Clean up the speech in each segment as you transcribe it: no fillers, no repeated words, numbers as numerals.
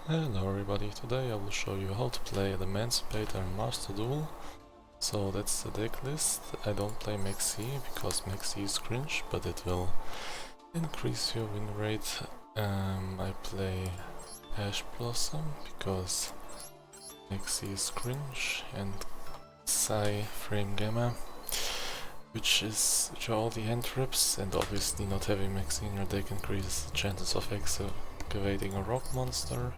Hello everybody, today I will show you how to play Adamcipator and Master Duel. So that's the deck list. I don't play Maxi because Maxi is cringe, but it will increase your win rate. I play Ash Blossom because Maxi is cringe, and Psy Frame Gamma, which are all the hand traps, and obviously not having Maxi in your deck increases the chances of activating a rock monster.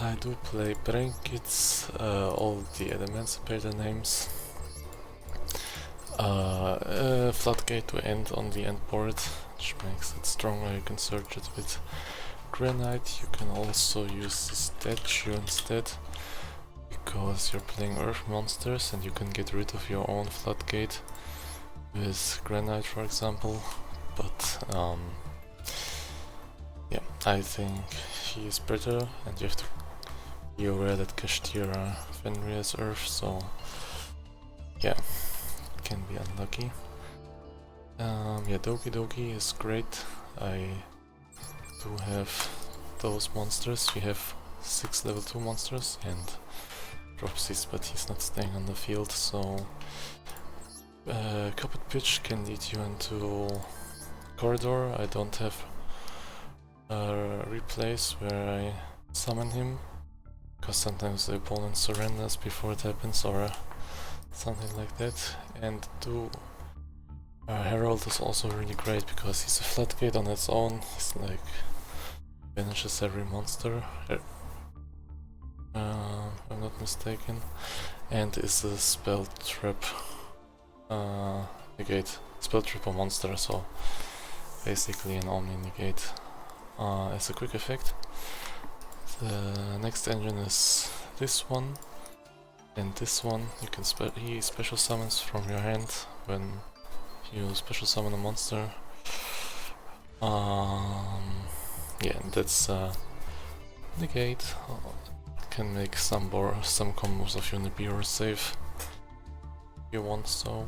I do play Brain Kits, all the Adamcipator names. Floodgate to end on the end board, which makes it stronger. You can search it with Granite. You can also use the statue instead, because you're playing Earth monsters and you can get rid of your own Floodgate with Granite, for example. But yeah, I think he is better, and you have to be aware that Kashtira Fenrir is Earth, so yeah, it can be unlucky. Yeah, Doki Doki is great. I do have those monsters. We have 6 level 2 monsters and Dropsies, but he's not staying on the field, so Cupid Pitch can lead you into Corridor. I don't have replays where I summon him, because sometimes the opponent surrenders before it happens or something like that. And Herald is also really great because he's a floodgate on its own. He's like banishes every monster, if I'm not mistaken, and is a spell trap negate, spell triple monster, so basically an omni negate as a quick effect. The next engine is this one and this one. You can he special summons from your hand when you special summon a monster. Yeah, that's negate. Can make some combos of Unibeer save if you want so.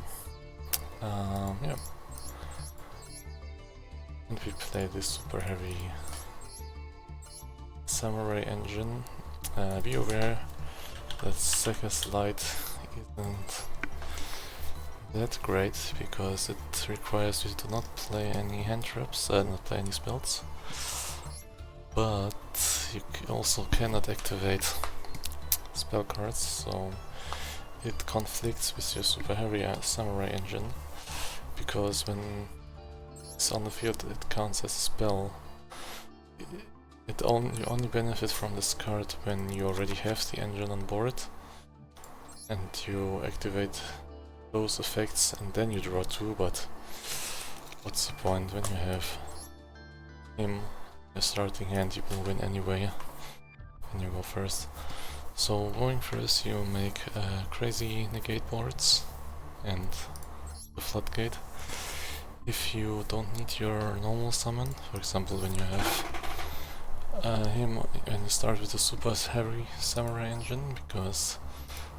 Yeah. And we play this super heavy Samurai engine. Be aware that Seka's Light isn't that great because it requires you to not play any hand traps, not play any spells, but you also cannot activate spell cards, so it conflicts with your super heavy Samurai engine, because when it's on the field it counts as a spell. You only benefit from this card when you already have the engine on board and you activate those effects and then you draw 2, but what's the point when you have him in your starting hand? You can win anyway when you go first. So going first, you make crazy negate boards and the floodgate. If you don't need your normal summon, for example when you have him and you start with a super heavy Samurai engine, because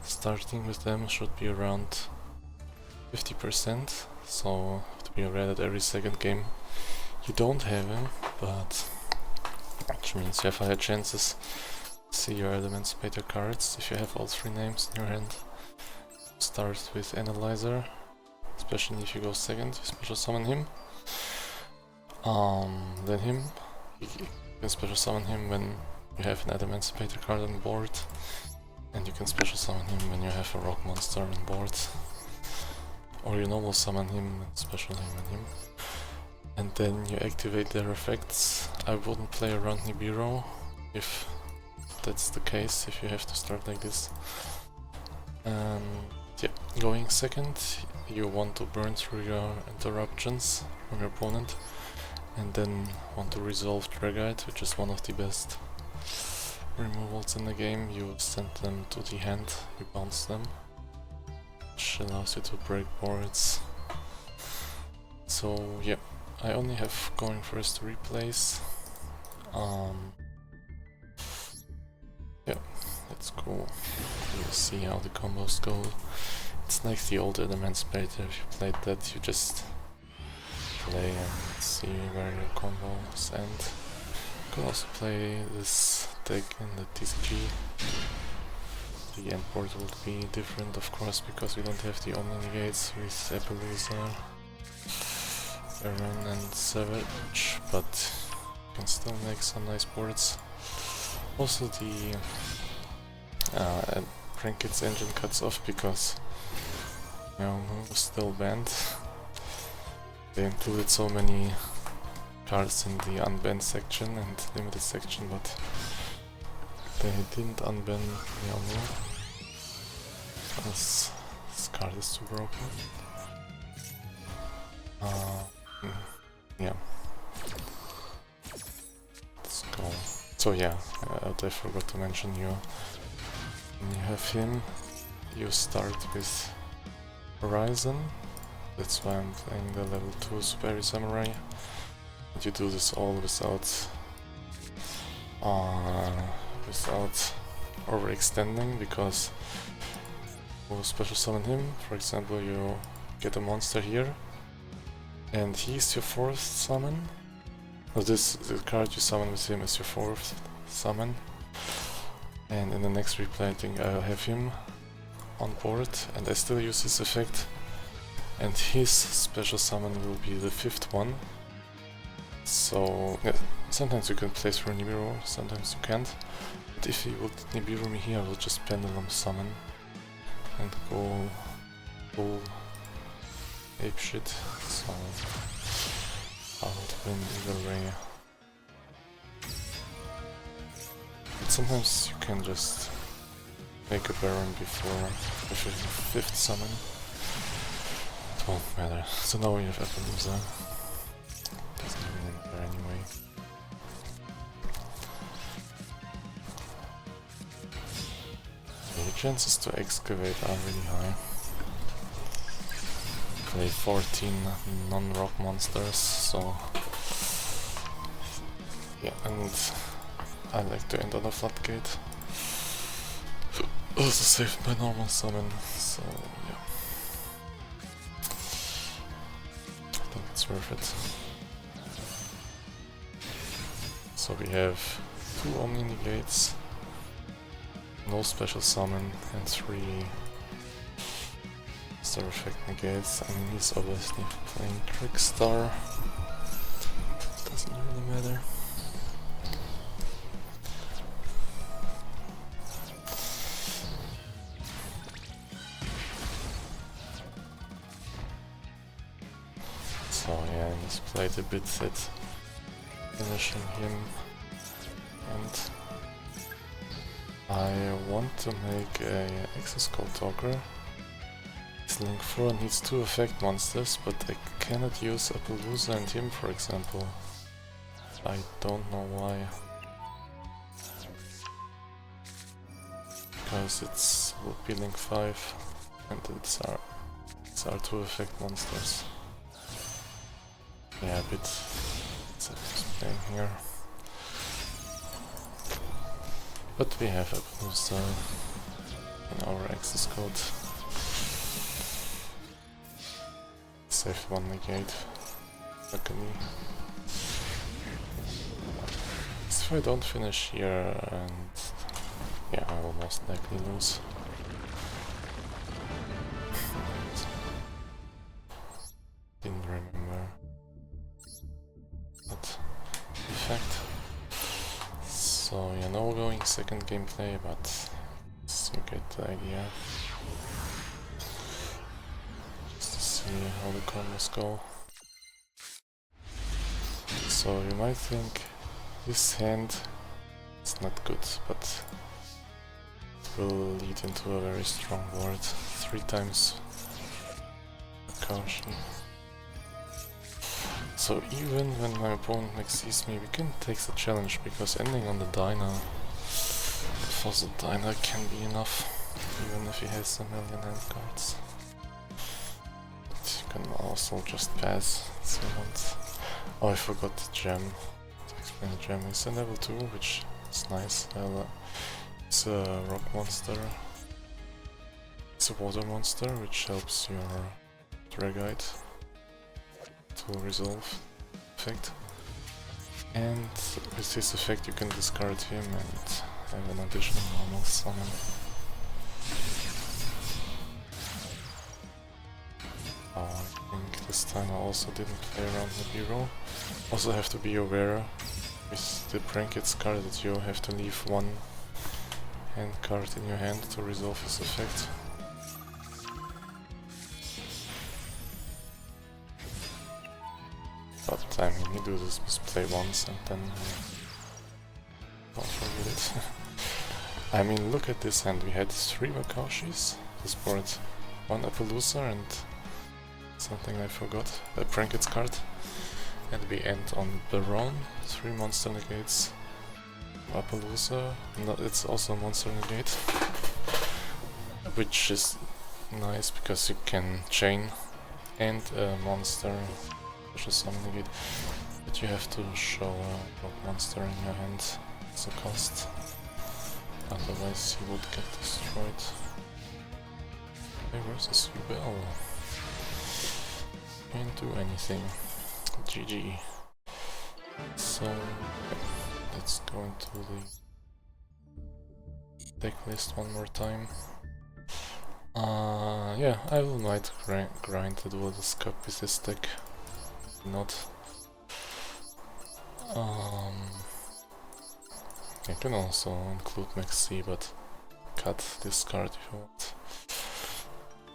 starting with them should be around 50%, so you have to be aware that every second game you don't have him, but which means you have higher chances to see your Adamcipator cards if you have all 3 names in your hand. Start with Analyzer, especially if you go second, you special summon him. Then him. You can special summon him when you have an Adamcipator card on board, and you can special summon him when you have a rock monster on board, or you normal summon him and special him and him, and then you activate their effects. I wouldn't play around Nibiru if that's the case, if you have to start like this. And yeah, going second, you want to burn through your interruptions from your opponent, and then want to resolve Dragite, which is one of the best removals in the game. You send them to the hand, you bounce them, which allows you to break boards. So yeah, I only have going first replays. Yeah, that's cool. You see how the combos go. It's like the old Adamcipator. If you played that, you just play and see where your combos end. can also play this deck in the TCG. The end board will be different, of course, because we don't have the Omni Negates with Appaloosa, Baron and Savage, but you can still make some nice boards. Also the Prankit's engine cuts off because was still banned. They included so many cards in the unbanned section and limited section, but they didn't unban Meowmeow because this card is too broken. Yeah. Let's go. So yeah, I forgot to mention when you have him, you start with Horizon. That's why I'm playing the level 2 Super Samurai. And you do this all without overextending, because you special summon him. For example, you get a monster here, and he's your 4th summon. So the card you summon with him is your 4th summon. And in the next replay, I think I'll have him on board, and I still use this effect. And his special summon will be the 5th one. So yeah, sometimes you can play through Nibiru, sometimes you can't. But if he would Nibiru me here, I will just Pendulum summon and go full apeshit. So I would win either way. But sometimes you can just make a Baron before the 5th summon. It won't matter. So now we have Appaloosa. Doesn't even matter anyway. The chances to excavate are really high. Play 14 non-rock monsters, so yeah, and I like to end on a floodgate. Also saved by normal summon, so yeah. I think it's worth it. So we have 2 Omni Negates, no special summon, and 3 Star Effect Negates. I mean, he's obviously playing Trickstar. Doesn't really matter. So yeah, he's played a bit at finishing him, and I want to make a Exoskull Talker. His Link 4 needs 2 effect monsters, but I cannot use Appaloosa and him, for example. I don't know why. Because it would be Link 5, and it's our 2 effect monsters. Yeah, a bit playing here. But we have Appaloosa in our access code. Saved 1 negate, luckily. If I don't finish here, and yeah, I will most likely lose. Didn't remember that effect. So yeah, no going second gameplay, but you get the idea. Just to see how the combos go. So you might think this hand is not good, but it will lead into a very strong board. 3 times caution. So even when my opponent sees me, we can take the challenge, because ending on the Dyna, the Fossil Dyna, can be enough, even if he has a million hand cards. But you can also just pass, if you want. Oh, I forgot the gem. To explain the gem, it's a level 2, which is nice. It's a rock monster. It's a water monster, which helps your Dragite to resolve effect. And with this effect you can discard him and have an additional normal summon. Oh, I think this time I also didn't play around with hero. Also have to be aware with the Prankets card that you have to leave one hand card in your hand to resolve his effect. But I mean, you do this misplay once and then don't forget it. I mean, look at this hand. We had 3 Wakashis, this board, 1 Appaloosa and something I forgot, a Prankets card. And we end on Baron, 3 monster negates, Appaloosa, no, it's also a monster negate, which is nice because you can chain and a monster, which is some negate, but you have to show a rock monster in your hand as a cost, otherwise he would get destroyed. Okay, versus Duel. Can't do anything. GG. So, yeah, let's go into the deck list one more time. Yeah, I will might grind the Duelist Cup with this deck. Not. You can also include Max C, but cut this card if you want.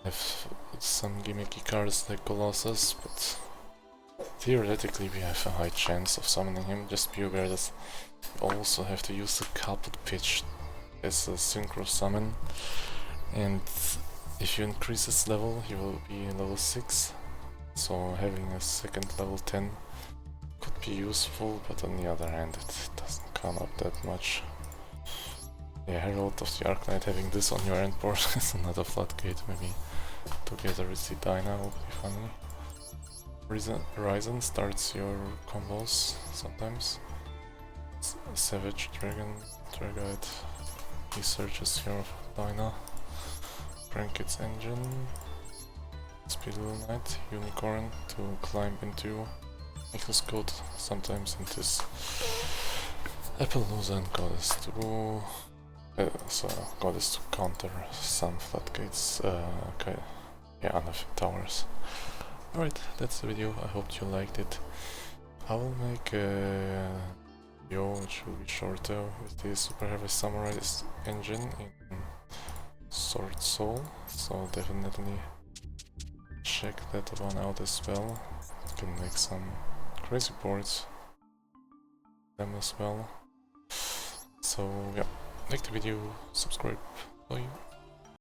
Have some gimmicky cards like Colossus, but theoretically we have a high chance of summoning him. Just be aware that you also have to use the Caput Pitch as a synchro summon, and if you increase his level he will be level 6, so having a second level 10 could be useful, but on the other hand it doesn't come up that much. Yeah, Herald of the Arclight, having this on your end board is another floodgate, maybe together with the Dyna will be funny. Ryzen starts your combos sometimes. Savage Dragon, Dragite, he searches your Dyna. Prankets Engine, Speedle Knight, Unicorn to climb into Exoscode, sometimes into Appaloosa and Goddess to Goddess to counter some floodgates, yeah, other towers. Alright, that's the video, I hope you liked it. I will make a video which will be shorter with the Super Heavy Samurai engine in Sword Soul, so definitely check that one out as well. You can make some crazy boards them as well. So yeah, like the video, subscribe.